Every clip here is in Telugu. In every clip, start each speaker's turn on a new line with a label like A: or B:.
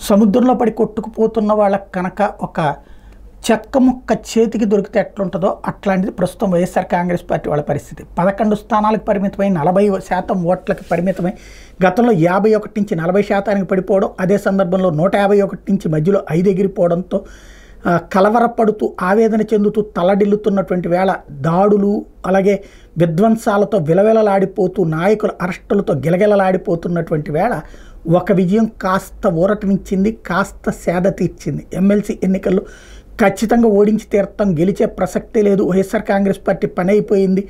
A: సముద్రంలో పడి కొట్టుకుపోతున్న వాళ్ళకి కనుక ఒక చెక్క ముక్క చేతికి దొరికితే ఎట్లుంటుందో అట్లాంటిది ప్రస్తుతం వైఎస్ఆర్ కాంగ్రెస్ పార్టీ వాళ్ళ పరిస్థితి. 11 స్థానాలకు పరిమితమై 40% ఓట్లకి పరిమితమై గతంలో 51 నుంచి 40% పడిపోవడం, అదే సందర్భంలో 151 నుంచి మధ్యలో 5 ఎగిరిపోవడంతో కలవరపడుతూ ఆవేదన చెందుతూ తలడిల్లుతున్నటువంటి వేళ దాడులు అలాగే విధ్వంసాలతో విలవిలలాడిపోతూ నాయకుల అరెస్టులతో గిలగిలలాడిపోతున్నటువంటి వేళ ఒక విజయం కాస్త ఊరటనిచ్చింది, కాస్త సేద తీర్చింది. ఎమ్మెల్సీ ఎన్నికల్లో ఖచ్చితంగా ఓడించి తీర్థం, గెలిచే ప్రసక్తే లేదు, వైఎస్ఆర్ కాంగ్రెస్ పార్టీ పని అయిపోయింది,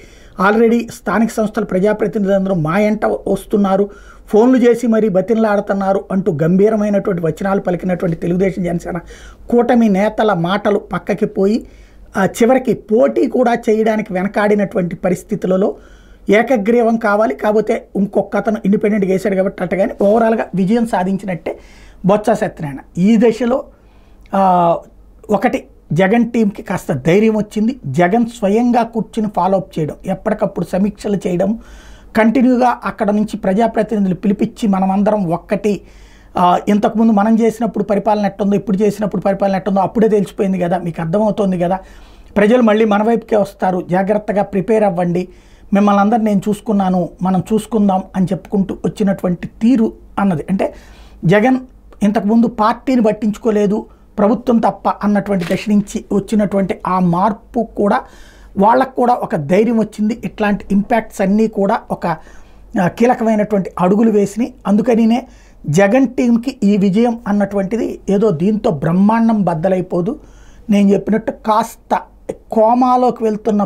A: ఆల్రెడీ స్థానిక సంస్థల ప్రజాప్రతినిధులందరూ మా ఎంట వస్తున్నారు, ఫోన్లు చేసి మరీ బతిన్లాడుతున్నారు అంటూ గంభీరమైనటువంటి వచనాలు పలికినటువంటి తెలుగుదేశం జనసేన కూటమి నేతల మాటలు పక్కకి పోయి చివరికి పోటీ కూడా చేయడానికి వెనకాడినటువంటి పరిస్థితులలో ఏకగ్రీవం కావాలి, కాకపోతే ఇంకొక అతను ఇండిపెండెంట్గా వేశాడు కాబట్టి అట్టగాని ఓవరాల్గా విజయం సాధించినట్టే బొత్స సత్యనారాయణ. ఈ దశలో ఒకటి జగన్ టీంకి కాస్త ధైర్యం వచ్చింది. జగన్ స్వయంగా కూర్చుని ఫాలోఅప్ చేయడం, ఎప్పటికప్పుడు సమీక్షలు చేయడం, కంటిన్యూగా అక్కడ నుంచి ప్రజాప్రతినిధులు పిలిపించి మనమందరం ఒక్కటి ఇంతకుముందు మనం చేసినప్పుడు పరిపాలన ఎట్టుందో, ఇప్పుడు చేసినప్పుడు పరిపాలన ఎట్టుందో అప్పుడే తెలిసిపోయింది కదా, మీకు అర్థమవుతోంది కదా, ప్రజలు మళ్ళీ మన వైపుకే వస్తారు, జాగ్రత్తగా ప్రిపేర్ అవ్వండి, మిమ్మల్ని అందరూ నేను చూసుకున్నాను, మనం చూసుకుందాం అని చెప్పుకుంటూ వచ్చినటువంటి తీరు అన్నది. అంటే జగన్ ఇంతకుముందు పార్టీని పట్టించుకోలేదు, ప్రభుత్వం తప్ప అన్నటువంటి దశ నుంచి వచ్చినటువంటి ఆ మార్పు కూడా వాళ్ళకు కూడా ఒక ధైర్యం వచ్చింది. ఇట్లాంటి ఇంపాక్ట్స్ అన్నీ కూడా ఒక కీలకమైనటువంటి అడుగులు వేసినాయి. అందుకనినే జగన్ టీంకి ఈ విజయం అన్నటువంటిది ఏదో దీంతో బ్రహ్మాండం బద్దలైపోదు. నేను చెప్పినట్టు కాస్త కోమాలోకి వెళ్తున్న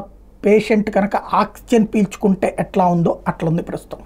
A: పేషెంట్ కనుక ఆక్సిజన్ పీల్చుకుంటే ఎట్లా ఉందో అట్లా ఉంది ప్రస్తుతం.